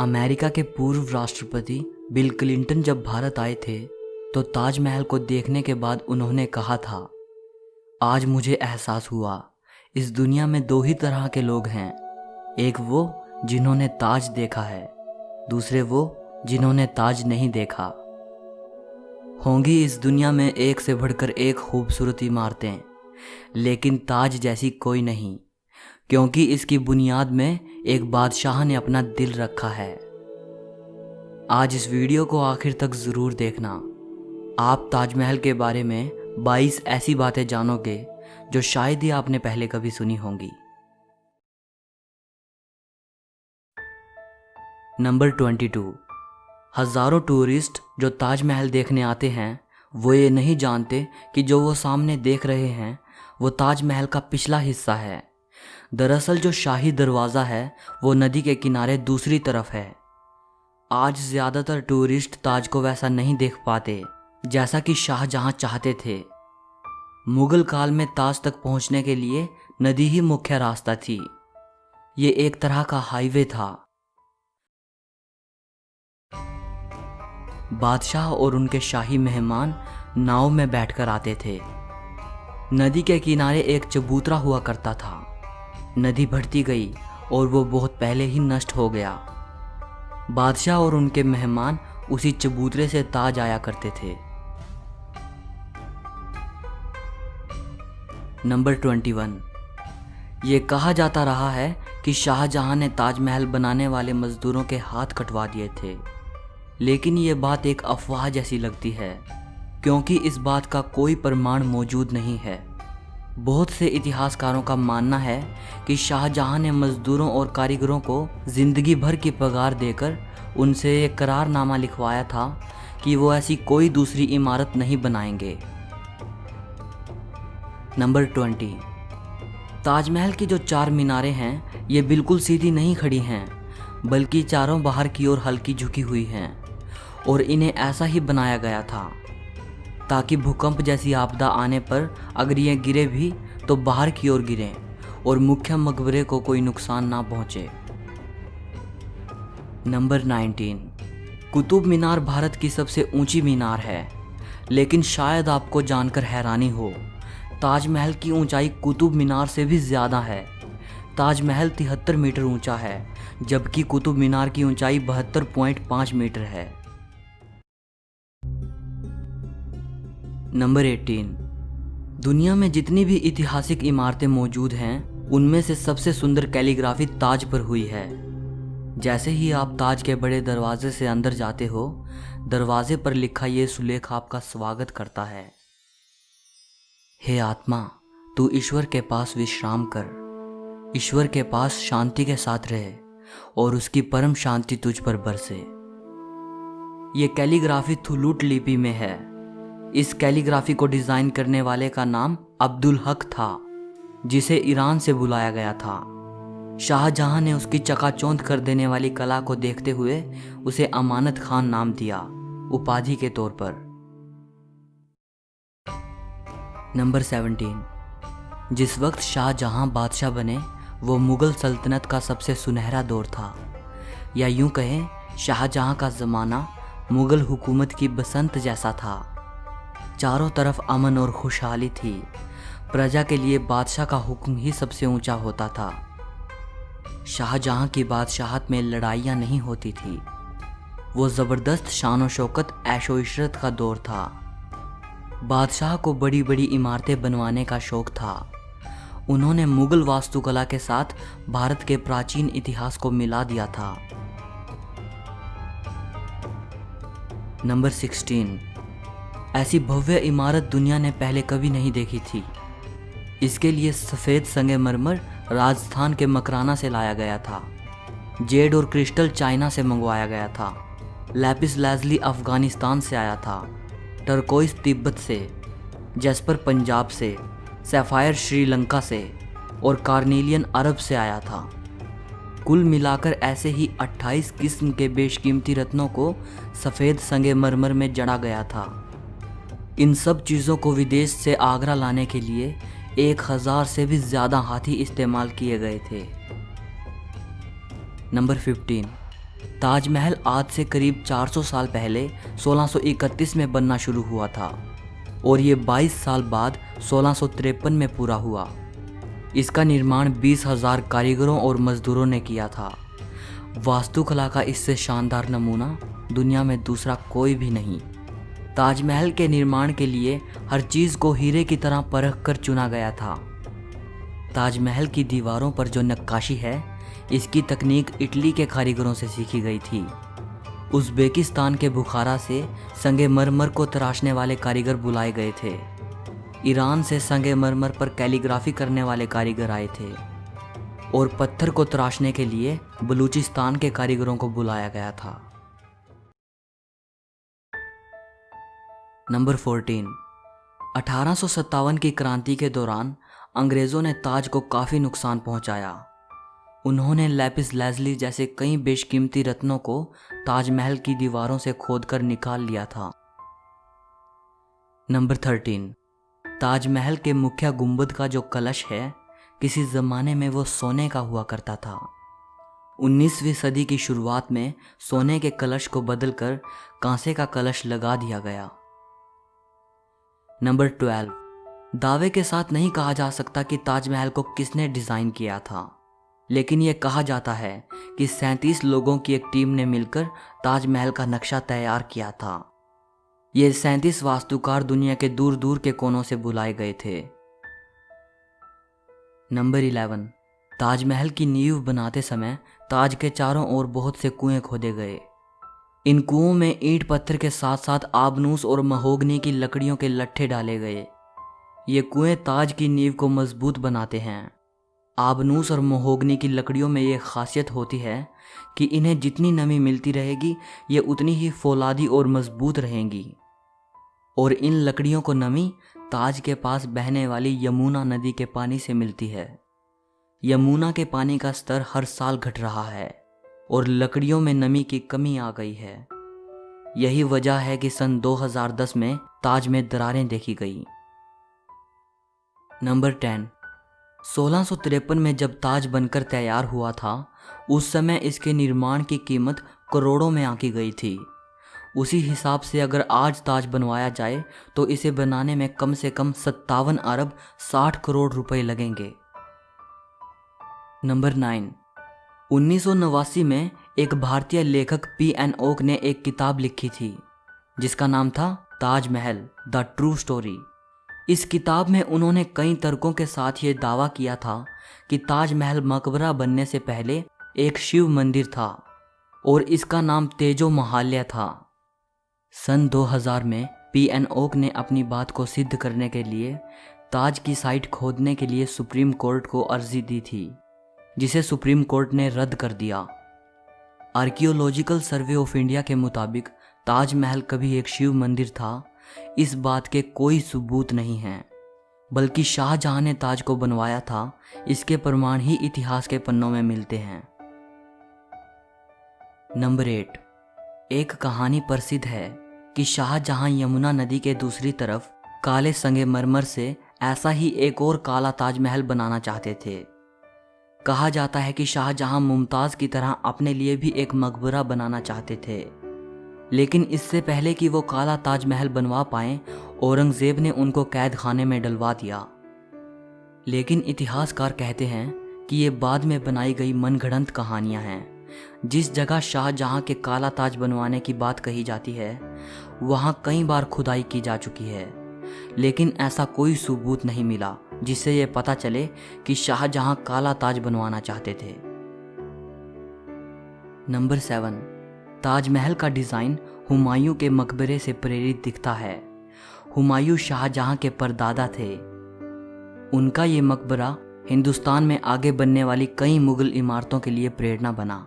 America के पूर्व राष्ट्रपति बिल क्लिंटन जब भारत आए थे तो ताजमहल को देखने के बाद उन्होंने कहा था, आज मुझे एहसास हुआ इस दुनिया में दो ही तरह के लोग हैं, एक वो जिन्होंने ताज देखा है, दूसरे वो जिन्होंने ताज नहीं देखा। होंगी इस दुनिया में एक से बढ़कर एक खूबसूरत इमारतें, लेकिन ताज जैसी कोई नहीं, क्योंकि इसकी बुनियाद में एक बादशाह ने अपना दिल रखा है। आज इस वीडियो को आखिर तक ज़रूर देखना। आप ताजमहल के बारे में 22 ऐसी बातें जानोगे जो शायद ही आपने पहले कभी सुनी होंगी। नंबर 22। हज़ारों टूरिस्ट जो ताजमहल देखने आते हैं वो ये नहीं जानते कि जो वो सामने देख रहे हैं वो ताजमहल का पिछला हिस्सा है। दरअसल जो शाही दरवाज़ा है वो नदी के किनारे दूसरी तरफ है। आज ज़्यादातर टूरिस्ट ताज को वैसा नहीं देख पाते जैसा कि शाहजहां चाहते थे। मुगल काल में ताज तक पहुंचने के लिए नदी ही मुख्य रास्ता थी। ये एक तरह का हाईवे था। बादशाह और उनके शाही मेहमान नाव में बैठकर आते थे। नदी के किनारे एक चबूतरा हुआ करता था। नदी बढ़ती गई और वो बहुत पहले ही नष्ट हो गया। बादशाह और उनके मेहमान उसी चबूतरे से ताज आया करते थे। नंबर 21। ये कहा जाता रहा है कि शाहजहां ने ताजमहल बनाने वाले मजदूरों के हाथ कटवा दिए थे, लेकिन ये बात एक अफवाह जैसी लगती है, क्योंकि इस बात का कोई प्रमाण मौजूद नहीं है। बहुत से इतिहासकारों का मानना है कि शाहजहां ने मजदूरों और कारीगरों को जिंदगी भर की पगार देकर उनसे एक करारनामा लिखवाया था कि वो ऐसी कोई दूसरी इमारत नहीं बनाएंगे। नंबर 20। ताजमहल की जो 4 मीनारें हैं ये बिल्कुल सीधी नहीं खड़ी हैं, बल्कि चारों बाहर की ओर हल्की झुकी हुई हैं, और इन्हें ऐसा ही बनाया गया था ताकि भूकंप जैसी आपदा आने पर अगर ये गिरे भी तो बाहर की ओर गिरें और मुख्य मकबरे को कोई नुकसान ना पहुंचे। नंबर 19। कुतुब मीनार भारत की सबसे ऊंची मीनार है, लेकिन शायद आपको जानकर हैरानी हो, ताजमहल की ऊंचाई कुतुब मीनार से भी ज़्यादा है। ताजमहल 73 मीटर ऊंचा है, जबकि कुतुब मीनार की ऊंचाई 72.5 मीटर है। नंबर 18। दुनिया में जितनी भी ऐतिहासिक इमारतें मौजूद हैं उनमें से सबसे सुंदर कैलीग्राफी ताज पर हुई है। जैसे ही आप ताज के बड़े दरवाजे से अंदर जाते हो, दरवाजे पर लिखा ये सुलेख आपका स्वागत करता है, हे आत्मा, तू ईश्वर के पास विश्राम कर, ईश्वर के पास शांति के साथ रहे और उसकी परम शांति तुझ पर बरसे। ये कैलीग्राफी थुलूट लिपि में है। इस कैलीग्राफी को डिज़ाइन करने वाले का नाम अब्दुल हक था, जिसे ईरान से बुलाया गया था। शाहजहां ने उसकी चकाचौंध कर देने वाली कला को देखते हुए उसे अमानत खान नाम दिया, उपाधि के तौर पर। नंबर 17। जिस वक्त शाहजहां बादशाह बने वो मुग़ल सल्तनत का सबसे सुनहरा दौर था, या यूं कहें शाहजहां का ज़माना मुग़ल हुकूमत की बसंत जैसा था। चारों तरफ अमन और खुशहाली थी। प्रजा के लिए बादशाह का हुक्म ही सबसे ऊंचा होता था। शाहजहां की बादशाहत में लड़ाइयाँ नहीं होती थी। वो ज़बरदस्त शान व शौकत ऐशो इशरत का दौर था। बादशाह को बड़ी बड़ी इमारतें बनवाने का शौक़ था। उन्होंने मुग़ल वास्तुकला के साथ भारत के प्राचीन इतिहास को मिला दिया था। नंबर 16। ऐसी भव्य इमारत दुनिया ने पहले कभी नहीं देखी थी। इसके लिए सफ़ेद संगमरमर राजस्थान के मकराना से लाया गया था। जेड और क्रिस्टल चाइना से मंगवाया गया था। लैपिस लाजुली अफ़गानिस्तान से आया था। टर्कोइस तिब्बत से, जैस्पर पंजाब से, सैफ़ायर श्रीलंका से और कार्नेलियन अरब से आया था। कुल मिलाकर ऐसे ही 28 किस्म के बेशकीमती रत्नों को सफ़ेद संगमरमर में जड़ा गया था। इन सब चीज़ों को विदेश से आगरा लाने के लिए 1000 से भी ज़्यादा हाथी इस्तेमाल किए गए थे। नंबर 15। ताजमहल आज से करीब 400 साल पहले 1631 में बनना शुरू हुआ था और ये 22 साल बाद 1653 में पूरा हुआ। इसका निर्माण 20,000 कारीगरों और मजदूरों ने किया था। वास्तुकला का इससे शानदार नमूना दुनिया में दूसरा कोई भी नहीं। ताजमहल के निर्माण के लिए हर चीज़ को हीरे की तरह परख कर चुना गया था। ताजमहल की दीवारों पर जो नक्काशी है, इसकी तकनीक इटली के कारीगरों से सीखी गई थी। उज़्बेकिस्तान के बुखारा से संगमरमर को तराशने वाले कारीगर बुलाए गए थे। ईरान से संगमरमर पर कैलीग्राफी करने वाले कारीगर आए थे और पत्थर को तराशने के लिए बलूचिस्तान के कारीगरों को बुलाया गया था। नंबर 14। 1857 की क्रांति के दौरान अंग्रेज़ों ने ताज को काफ़ी नुकसान पहुंचाया। उन्होंने लैपिस लाजुली जैसे कई बेशकीमती रत्नों को ताजमहल की दीवारों से खोदकर निकाल लिया था। नंबर 13। ताजमहल के मुख्य गुंबद का जो कलश है, किसी ज़माने में वो सोने का हुआ करता था। 19वीं सदी की शुरुआत में सोने के कलश को बदलकर कांसे का कलश लगा दिया गया। नंबर 12। दावे के साथ नहीं कहा जा सकता कि ताजमहल को किसने डिज़ाइन किया था, लेकिन यह कहा जाता है कि 37 लोगों की एक टीम ने मिलकर ताजमहल का नक्शा तैयार किया था। ये 37 वास्तुकार दुनिया के दूर दूर के कोनों से बुलाए गए थे। नंबर 11। ताजमहल की नींव बनाते समय ताज के चारों ओर बहुत से कुएं खोदे गए। इन कुओं में ईंट पत्थर के साथ साथ आबनूस और महोगनी की लकड़ियों के लट्ठे डाले गए। ये कुएं ताज की नींव को मजबूत बनाते हैं। आबनूस और महोगनी की लकड़ियों में ये खासियत होती है कि इन्हें जितनी नमी मिलती रहेगी, ये उतनी ही फौलादी और मजबूत रहेंगी। और इन लकड़ियों को नमी ताज के पास बहने वाली यमुना नदी के पानी से मिलती है। यमुना के पानी का स्तर हर साल घट रहा है और लकड़ियों में नमी की कमी आ गई है। यही वजह है कि सन 2010 में ताज में दरारें देखी गई। नंबर 10। 1653 में जब ताज बनकर तैयार हुआ था, उस समय इसके निर्माण की कीमत करोड़ों में आंकी गई थी। उसी हिसाब से अगर आज ताज बनवाया जाए तो इसे बनाने में कम से कम 57 अरब 60 करोड़ रुपए लगेंगे। नंबर 9। 1989 में एक भारतीय लेखक P.N. ओक ने एक किताब लिखी थी जिसका नाम था ताजमहल द ट्रू स्टोरी। इस किताब में उन्होंने कई तर्कों के साथ ये दावा किया था कि ताजमहल मकबरा बनने से पहले एक शिव मंदिर था और इसका नाम तेजो महाल्या था। सन 2000 में P.N. ओक ने अपनी बात को सिद्ध करने के लिए ताज की साइट खोदने के लिए सुप्रीम कोर्ट को अर्जी दी थी, जिसे सुप्रीम कोर्ट ने रद्द कर दिया। आर्कियोलॉजिकल सर्वे ऑफ इंडिया के मुताबिक ताजमहल कभी एक शिव मंदिर था, इस बात के कोई सबूत नहीं हैं, बल्कि शाहजहां ने ताज को बनवाया था, इसके प्रमाण ही इतिहास के पन्नों में मिलते हैं। नंबर 8। एक कहानी प्रसिद्ध है कि शाहजहां यमुना नदी के दूसरी तरफ काले संगमरमर से ऐसा ही एक और काला ताजमहल बनाना चाहते थे। कहा जाता है कि शाहजहां मुमताज़ की तरह अपने लिए भी एक मकबरा बनाना चाहते थे, लेकिन इससे पहले कि वो काला ताजमहल बनवा पाएं, औरंगज़ेब ने उनको कैद खाने में डलवा दिया। लेकिन इतिहासकार कहते हैं कि ये बाद में बनाई गई मनगढ़ंत कहानियां हैं। जिस जगह शाहजहां के काला ताज बनवाने की बात कही जाती है, वहां कई बार खुदाई की जा चुकी है, लेकिन ऐसा कोई सबूत नहीं मिला जिससे यह पता चले कि शाहजहां काला ताज बनवाना चाहते थे। नंबर 7। ताजमहल का डिज़ाइन हुमायूं के मकबरे से प्रेरित दिखता है। हुमायूं शाहजहां के परदादा थे। उनका ये मकबरा हिंदुस्तान में आगे बनने वाली कई मुगल इमारतों के लिए प्रेरणा बना।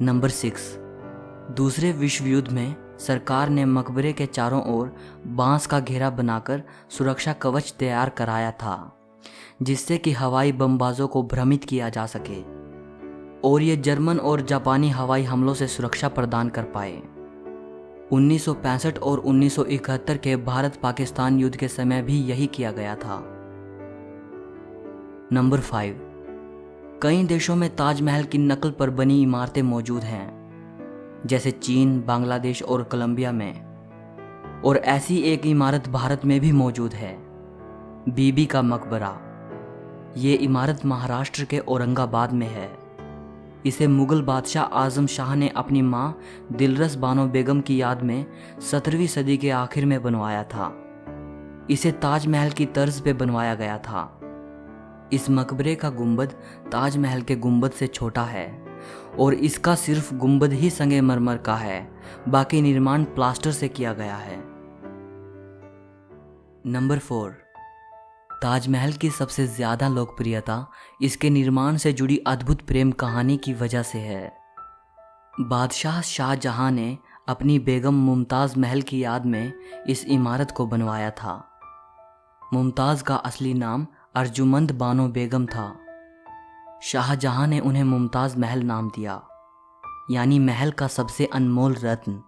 नंबर 6। दूसरे विश्व युद्ध में सरकार ने मकबरे के चारों ओर बांस का घेरा बनाकर सुरक्षा कवच तैयार कराया था, जिससे कि हवाई बमबाजों को भ्रमित किया जा सके और ये जर्मन और जापानी हवाई हमलों से सुरक्षा प्रदान कर पाए। 1965 और 1971 के भारत पाकिस्तान युद्ध के समय भी यही किया गया था। नंबर 5। कई देशों में ताजमहल की नकल पर बनी इमारतें मौजूद हैं, जैसे चीन, बांग्लादेश और कोलंबिया में। और ऐसी एक इमारत भारत में भी मौजूद है, बीबी का मकबरा। ये इमारत महाराष्ट्र के औरंगाबाद में है। इसे मुगल बादशाह आजम शाह ने अपनी मां दिलरस बानो बेगम की याद में 17वीं सदी के आखिर में बनवाया था। इसे ताजमहल की तर्ज पे बनवाया गया था। इस मकबरे का गुंबद ताजमहल के गुंबद से छोटा है और इसका सिर्फ गुंबद ही संगमरमर का है, बाकी निर्माण प्लास्टर से किया गया है। नंबर 4, ताजमहल की सबसे ज़्यादा लोकप्रियता इसके निर्माण से जुड़ी अद्भुत प्रेम कहानी की वजह से है। बादशाह शाहजहां ने अपनी बेगम मुमताज़ महल की याद में इस इमारत को बनवाया था। मुमताज़ का असली नाम अर्जुमंद बानो बेगम था। शाहजहां ने उन्हें मुमताज़ महल नाम दिया, यानी महल का सबसे अनमोल रत्न।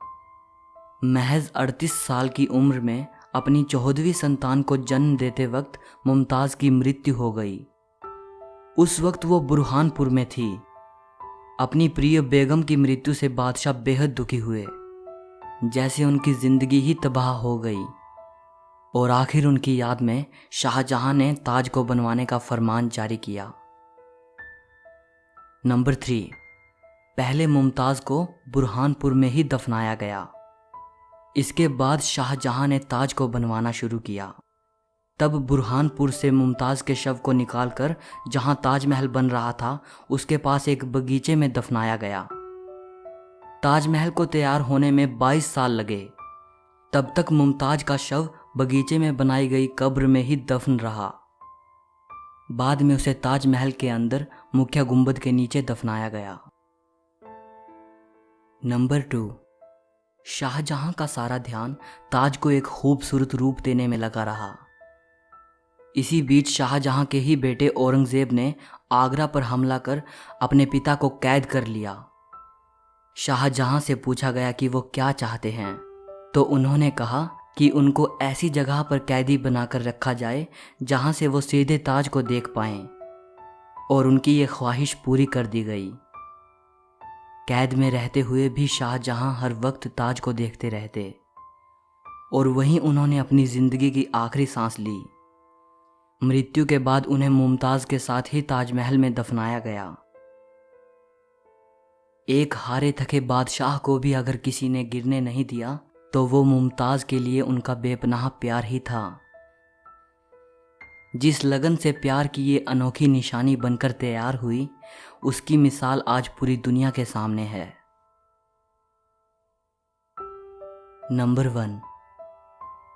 महज 38 साल की उम्र में अपनी 14वीं संतान को जन्म देते वक्त मुमताज़ की मृत्यु हो गई। उस वक्त वो बुरहानपुर में थी। अपनी प्रिय बेगम की मृत्यु से बादशाह बेहद दुखी हुए, जैसे उनकी जिंदगी ही तबाह हो गई। और आखिर उनकी याद में शाहजहां ने ताज को बनवाने का फरमान जारी किया। नंबर 3, पहले मुमताज़ को बुरहानपुर में ही दफनाया गया। इसके बाद शाहजहां ने ताज को बनवाना शुरू किया। तब बुरहानपुर से मुमताज़ के शव को निकालकर जहां ताजमहल बन रहा था उसके पास एक बगीचे में दफनाया गया। ताजमहल को तैयार होने में 22 साल लगे। तब तक मुमताज़ का शव बगीचे में बनाई गई कब्र में ही दफन रहा। बाद में उसे ताजमहल के अंदर मुख्य गुंबद के नीचे दफनाया गया। नंबर 2, शाहजहां का सारा ध्यान ताज को एक खूबसूरत रूप देने में लगा रहा। इसी बीच शाहजहां के ही बेटे औरंगजेब ने आगरा पर हमला कर अपने पिता को कैद कर लिया। शाहजहां से पूछा गया कि वो क्या चाहते हैं, तो उन्होंने कहा कि उनको ऐसी जगह पर कैदी बनाकर रखा जाए जहां से वो सीधे ताज को देख पाएं, और उनकी ये ख्वाहिश पूरी कर दी गई। कैद में रहते हुए भी शाहजहां हर वक्त ताज को देखते रहते, और वहीं उन्होंने अपनी जिंदगी की आखिरी सांस ली। मृत्यु के बाद उन्हें मुमताज़ के साथ ही ताजमहल में दफनाया गया। एक हारे थके बादशाह को भी अगर किसी ने गिरने नहीं दिया तो वो मुमताज़ के लिए उनका बेपनाह प्यार ही था। जिस लगन से प्यार की ये अनोखी निशानी बनकर तैयार हुई, उसकी मिसाल आज पूरी दुनिया के सामने है। नंबर 1,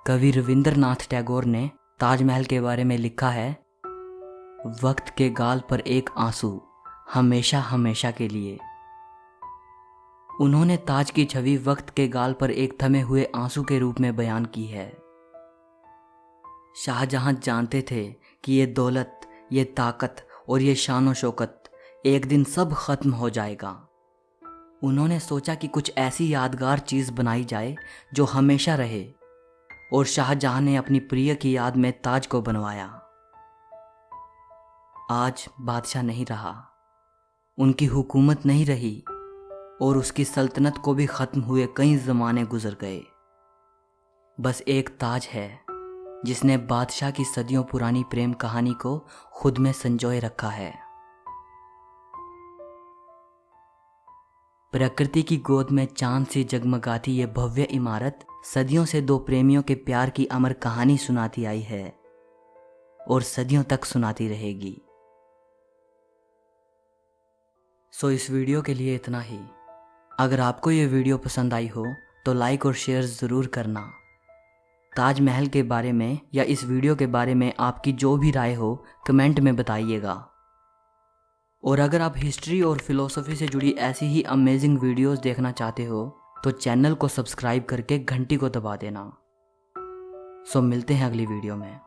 कवि रविंद्रनाथ टैगोर ने ताजमहल के बारे में लिखा है, वक्त के गाल पर एक आंसू, हमेशा हमेशा के लिए। उन्होंने ताज की छवि वक्त के गाल पर एक थमे हुए आंसू के रूप में बयान की है। शाहजहां जानते थे कि ये दौलत, ये ताकत और ये शान शौकत एक दिन सब खत्म हो जाएगा। उन्होंने सोचा कि कुछ ऐसी यादगार चीज़ बनाई जाए जो हमेशा रहे, और शाहजहां ने अपनी प्रिय की याद में ताज को बनवाया। आज बादशाह नहीं रहा, उनकी हुकूमत नहीं रही, और उसकी सल्तनत को भी ख़त्म हुए कई ज़माने गुजर गए। बस एक ताज है जिसने बादशाह की सदियों पुरानी प्रेम कहानी को खुद में संजोए रखा है। प्रकृति की गोद में चांद सी जगमगाती ये भव्य इमारत सदियों से दो प्रेमियों के प्यार की अमर कहानी सुनाती आई है और सदियों तक सुनाती रहेगी। सो इस वीडियो के लिए इतना ही। अगर आपको ये वीडियो पसंद आई हो तो लाइक और शेयर ज़रूर करना। ताजमहल के बारे में या इस वीडियो के बारे में आपकी जो भी राय हो कमेंट में बताइएगा। और अगर आप हिस्ट्री और फिलॉसफी से जुड़ी ऐसी ही अमेजिंग वीडियोस देखना चाहते हो तो चैनल को सब्सक्राइब करके घंटी को दबा देना। सो मिलते हैं अगली वीडियो में।